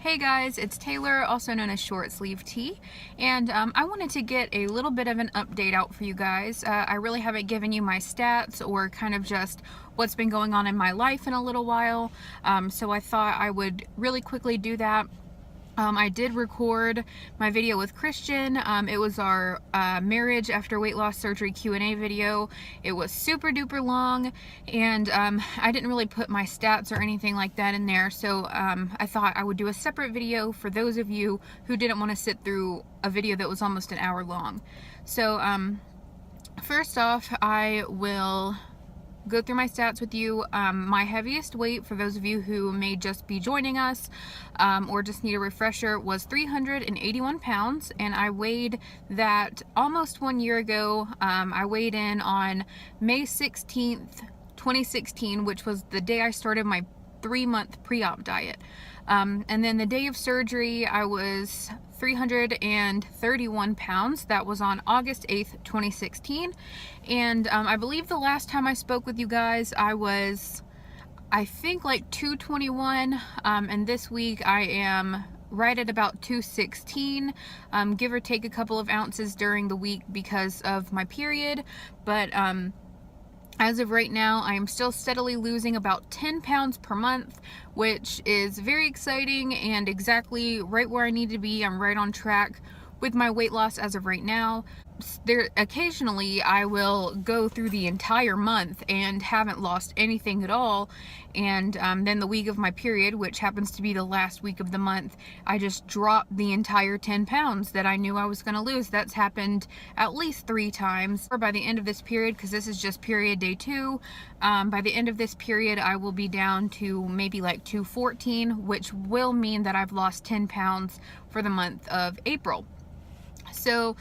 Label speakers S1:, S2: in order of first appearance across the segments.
S1: Hey guys, it's Taylor, also known as Short Sleeve Tea, and I wanted to get a little bit of an update out for you guys. I really haven't given you my stats or kind of just what's been going on in my life in a little while, so I thought I would really quickly do that. I did record my video with Christian. It was our marriage after weight loss surgery Q&A video. It was super duper long, and I didn't really put my stats or anything like that in there, so I thought I would do a separate video for those of you who didn't want to sit through a video that was almost an hour long. So first off, I will go through my stats with you. My heaviest weight, for those of you who may just be joining us or just need a refresher, was 381 pounds, and I weighed that almost 1 year ago. I weighed in on May 16th, 2016, which was the day I started my 3-month pre-op diet. And then the day of surgery, I was 331 pounds. That was on August 8th, 2016. And I believe the last time I spoke with you guys, I was, I think, like 221. And this week I am right at about 216, give or take a couple of ounces during the week because of my period. But as of right now, I am still steadily losing about 10 pounds per month, which is very exciting and exactly right where I need to be. I'm right on track with my weight loss as of right now. Occasionally I will go through the entire month and haven't lost anything at all, and then the week of my period, which happens to be the last week of the month, I just drop the entire 10 pounds that I knew I was going to lose. That's happened at least 3 times. Or by the end of this period, because this is just period day 2, by the end of this period I will be down to maybe like 214, which will mean that I've lost 10 pounds for the month of April. So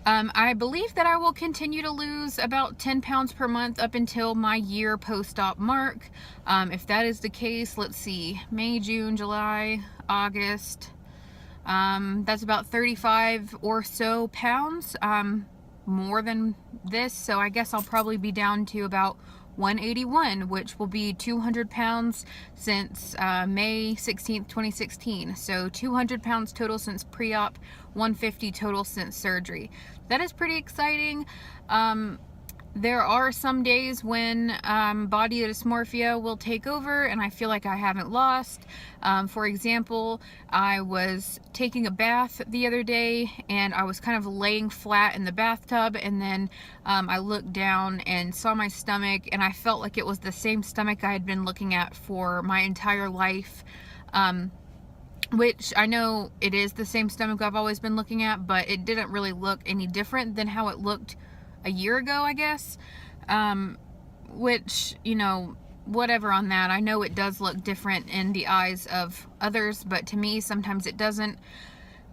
S1: I believe that I will continue to lose about 10 pounds per month up until my year post-op mark. If that is the case, let's see, May, June, July, August, that's about 35 or so pounds more than this. So I guess I'll probably be down to about 181, which will be 200 pounds since May 16th, 2016. So 200 pounds total since pre-op, 150 total since surgery. That is pretty exciting. There are some days when body dysmorphia will take over and I feel like I haven't lost. For example, I was taking a bath the other day and I was kind of laying flat in the bathtub, and then I looked down and saw my stomach, and I felt like it was the same stomach I had been looking at for my entire life. Which I know it is the same stomach I've always been looking at, but it didn't really look any different than how it looked a year ago, I guess. Which, you know, whatever on that. I know it does look different in the eyes of others, but to me sometimes it doesn't.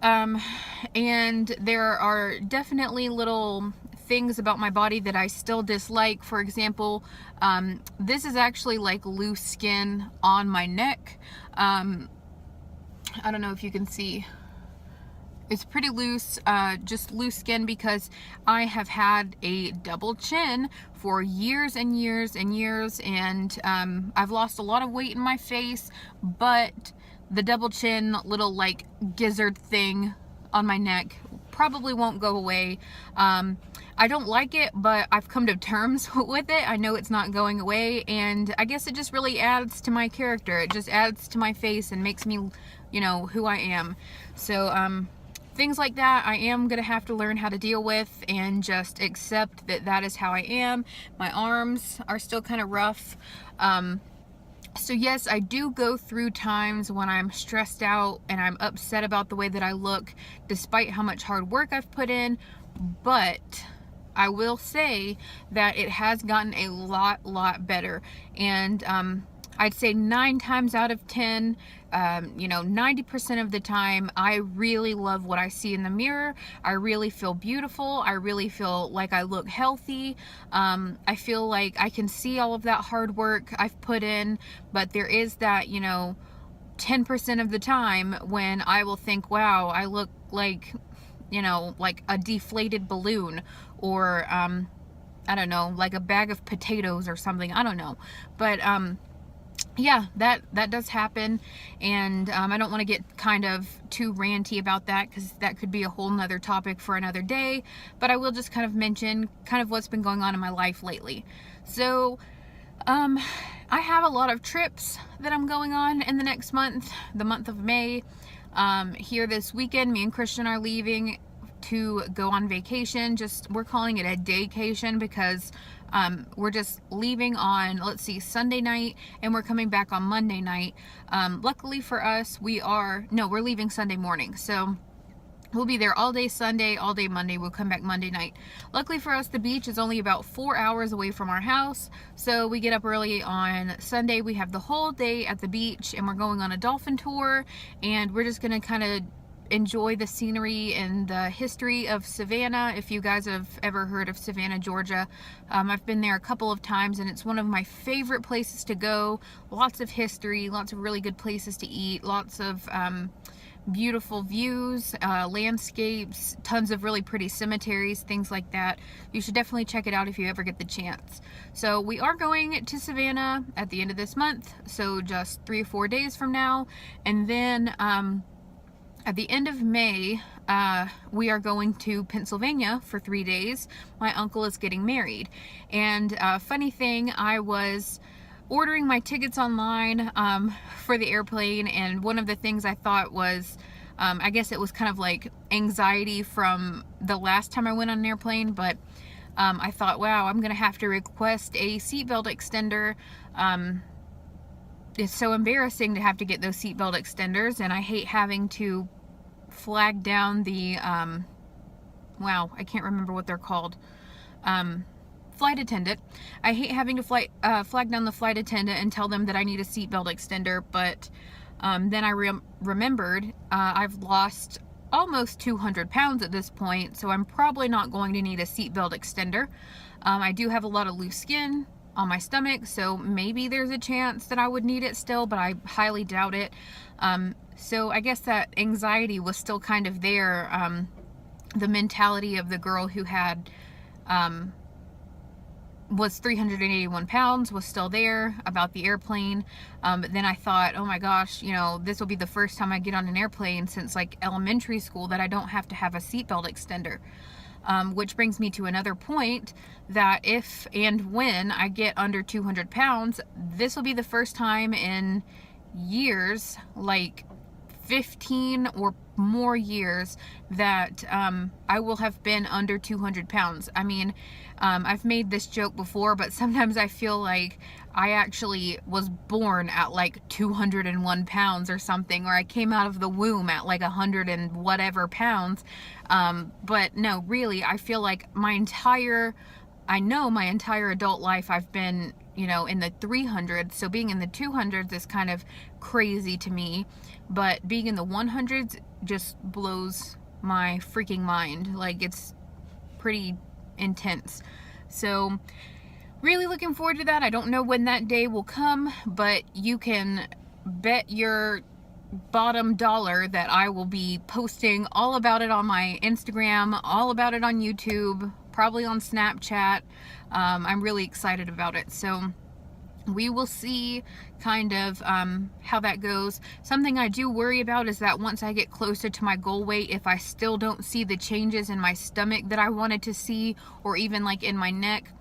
S1: And there are definitely little things about my body that I still dislike. For example, this is actually like loose skin on my neck. I don't know if you can see. It's pretty loose, just loose skin, because I have had a double chin for years and years and years, and I've lost a lot of weight in my face, but the double chin little like gizzard thing on my neck probably won't go away. I don't like it, but I've come to terms with it. I know it's not going away, and I guess it just really adds to my character. It just adds to my face and makes me, you know, who I am. So things like that I am gonna have to learn how to deal with and just accept that that is how I am. My arms are still kind of rough. So yes, I do go through times when I'm stressed out and I'm upset about the way that I look, despite how much hard work I've put in, but I will say that it has gotten a lot better. And I'd say 9 times out of 10, you know, 90% of the time, I really love what I see in the mirror. I really feel beautiful. I really feel like I look healthy. I feel like I can see all of that hard work I've put in, but there is that, you know, 10% of the time when I will think, wow, I look like, you know, like a deflated balloon, or I don't know, like a bag of potatoes or something. I don't know. But yeah, that does happen, and I don't want to get kind of too ranty about that because that could be a whole nother topic for another day, but I will just kind of mention kind of what's been going on in my life lately. So I have a lot of trips that I'm going on in the next month, the month of May. Here this weekend, me and Christian are leaving to go on vacation. We're calling it a daycation because we're just leaving on, let's see, Sunday night, and we're coming back on Monday night. Luckily for us, we're leaving Sunday morning. So we'll be there all day Sunday, all day Monday. We'll come back Monday night. Luckily for us, the beach is only about 4 hours away from our house. So we get up early on Sunday. We have the whole day at the beach, and we're going on a dolphin tour, and we're just going to kind of enjoy the scenery and the history of Savannah. If you guys have ever heard of Savannah, Georgia, I've been there a couple of times, and it's one of my favorite places to go. Lots of history, lots of really good places to eat, lots of beautiful views, landscapes, tons of really pretty cemeteries, things like that. You should definitely check it out if you ever get the chance. So we are going to Savannah at the end of this month, so just 3 or 4 days from now, and then at the end of May, we are going to Pennsylvania for 3 days. My uncle is getting married. And funny thing, I was ordering my tickets online for the airplane, and one of the things I thought was, I guess it was kind of like anxiety from the last time I went on an airplane, but I thought, wow, I'm gonna have to request a seatbelt extender. It's so embarrassing to have to get those seatbelt extenders, and I hate having to flag down the wow, I can't remember what they're called, flight attendant. I hate having to flag down the flight attendant and tell them that I need a seatbelt extender, but then I remembered I've lost almost 200 pounds at this point, so I'm probably not going to need a seatbelt extender. I do have a lot of loose skin on my stomach, so maybe there's a chance that I would need it still, but I highly doubt it. So I guess that anxiety was still kind of there. The mentality of the girl who had was 381 pounds was still there about the airplane. But then I thought, oh my gosh, you know, this will be the first time I get on an airplane since like elementary school that I don't have to have a seatbelt extender. Which brings me to another point, that if and when I get under 200 pounds, this will be the first time in years, like 15 or more years, that I will have been under 200 pounds. I mean, I've made this joke before, but sometimes I feel like I actually was born at like 201 pounds or something, or I came out of the womb at like 100 and whatever pounds. But no, really, I feel like my entire adult life I've been, you know, in the 300s, so being in the 200s is kind of crazy to me, but being in the 100s just blows my freaking mind. Like, it's pretty intense. So really looking forward to that. I don't know when that day will come, but you can bet your bottom dollar that I will be posting all about it on my Instagram, all about it on YouTube, probably on Snapchat. I'm really excited about it. So we will see kind of how that goes. Something I do worry about is that once I get closer to my goal weight, if I still don't see the changes in my stomach that I wanted to see, or even like in my neck,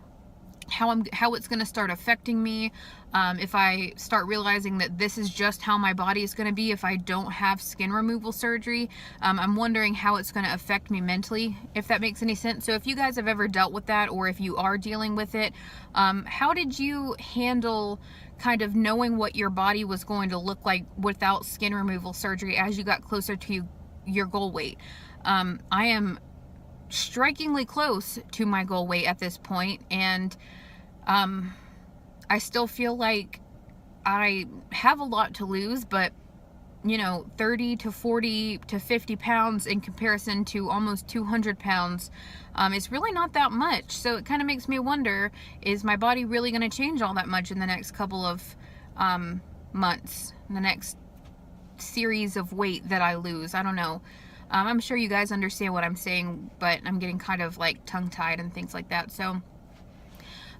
S1: how it's going to start affecting me. If I start realizing that this is just how my body is going to be if I don't have skin removal surgery, I'm wondering how it's going to affect me mentally, if that makes any sense. So if you guys have ever dealt with that, or if you are dealing with it, how did you handle kind of knowing what your body was going to look like without skin removal surgery as you got closer to your goal weight? I am strikingly close to my goal weight at this point, and I still feel like I have a lot to lose, but you know, 30 to 40 to 50 pounds in comparison to almost 200 pounds is really not that much. So it kind of makes me wonder, is my body really going to change all that much in the next couple of months, in the next series of weight that I lose? I don't know. I'm sure you guys understand what I'm saying, but I'm getting kind of like tongue-tied and things like that. So,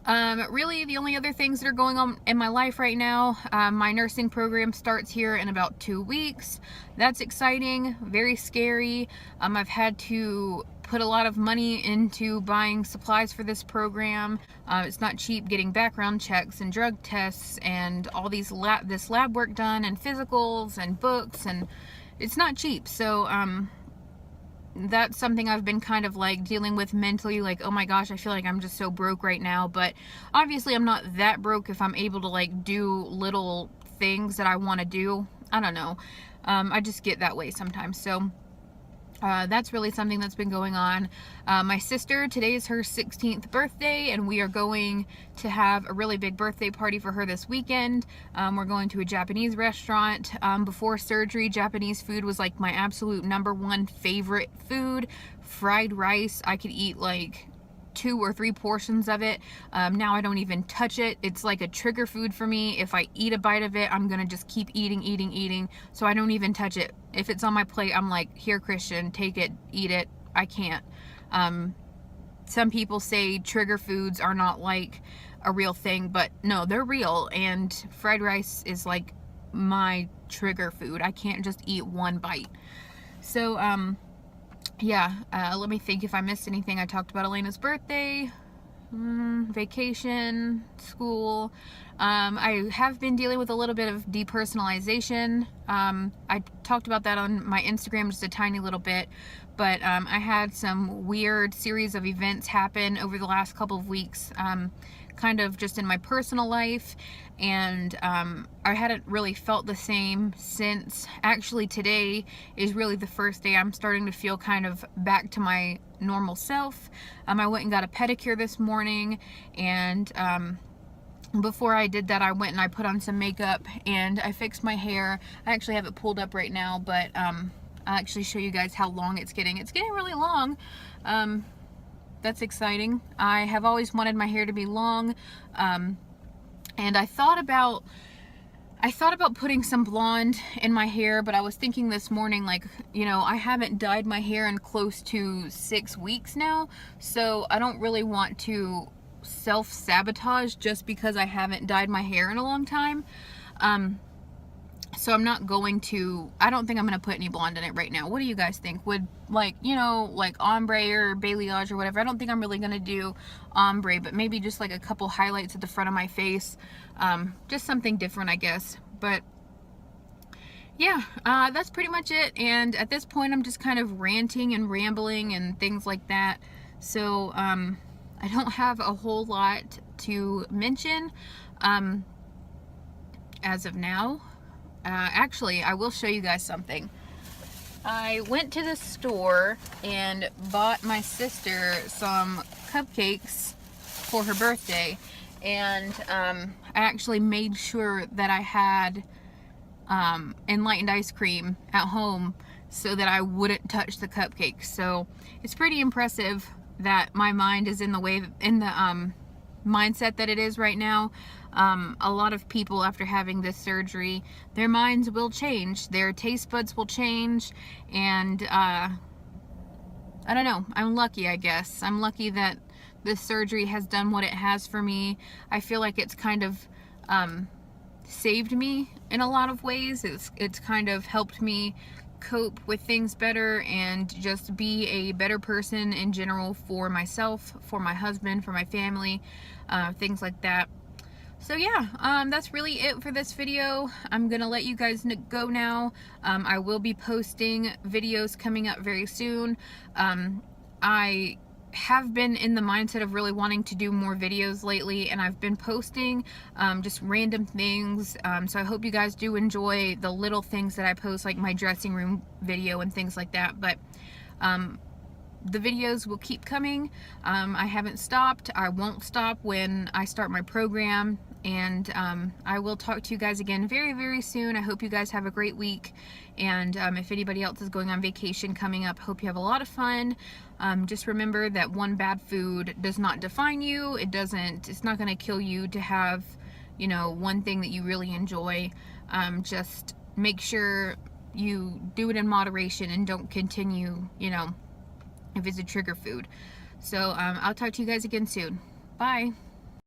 S1: Really, the only other things that are going on in my life right now, my nursing program starts here in about 2 weeks. That's exciting, very scary. I've had to put a lot of money into buying supplies for this program. It's not cheap getting background checks and drug tests and all these this lab work done and physicals and books, and it's not cheap. So, that's something I've been kind of like dealing with mentally, like, oh my gosh, I feel like I'm just so broke right now. But obviously I'm not that broke if I'm able to like do little things that I want to do. I don't know. I just get that way sometimes. So that's really something that's been going on. My sister, today is her 16th birthday, and we are going to have a really big birthday party for her this weekend. We're going to a Japanese restaurant. Before surgery, Japanese food was like my absolute #1 favorite food. Fried rice, I could eat like 2 or 3 portions of it. Now I don't even touch it. It's like a trigger food for me. If I eat a bite of it, I'm gonna just keep eating, so I don't even touch it. If it's on my plate, I'm like, here, Christian, take it, eat it. I can't. Some people say trigger foods are not like a real thing, but no, they're real, and fried rice is like my trigger food. I can't just eat one bite. So yeah, let me think if I missed anything. I talked about Elena's birthday, vacation, school. I have been dealing with a little bit of depersonalization. I talked about that on my Instagram just a tiny little bit, but I had some weird series of events happen over the last couple of weeks, kind of just in my personal life, and I hadn't really felt the same since. Actually, today is really the first day I'm starting to feel kind of back to my normal self. I went and got a pedicure this morning, and before I did that, I went and I put on some makeup and I fixed my hair. I actually have it pulled up right now, but I'll actually show you guys how long it's getting. It's getting really long. That's exciting. I have always wanted my hair to be long, and I thought about putting some blonde in my hair, but I was thinking this morning, like, you know, I haven't dyed my hair in close to 6 weeks now, so I don't really want to self-sabotage just because I haven't dyed my hair in a long time. So I'm not going to, I don't think I'm going to put any blonde in it right now. What do you guys think? Would, like, you know, like ombre or balayage or whatever. I don't think I'm really going to do ombre, but maybe just like a couple highlights at the front of my face. Just something different, I guess. But yeah, that's pretty much it. And at this point, I'm just kind of ranting and rambling and things like that. So, I don't have a whole lot to mention, as of now. Actually, I will show you guys something. I went to the store and bought my sister some cupcakes for her birthday, and I actually made sure that I had enlightened ice cream at home so that I wouldn't touch the cupcakes. So it's pretty impressive that my mind is in the mindset that it is right now. A lot of people, after having this surgery, their minds will change, their taste buds will change, and I don't know, I'm lucky, I guess. I'm lucky that this surgery has done what it has for me. I feel like it's kind of saved me in a lot of ways. It's kind of helped me cope with things better and just be a better person in general for myself, for my husband, for my family, things like that. So yeah, that's really it for this video. I'm gonna let you guys go now. I will be posting videos coming up very soon. I have been in the mindset of really wanting to do more videos lately, and I've been posting just random things, so I hope you guys do enjoy the little things that I post, like my dressing room video and things like that. But the videos will keep coming. I haven't stopped. I won't stop when I start my program, and I will talk to you guys again very, very soon. I hope you guys have a great week, and if anybody else is going on vacation coming up, hope you have a lot of fun. Just remember that one bad food does not define you. It's not going to kill you to have, you know, one thing that you really enjoy. Just make sure you do it in moderation and don't continue, you know, if it's a trigger food. So I'll talk to you guys again soon. Bye.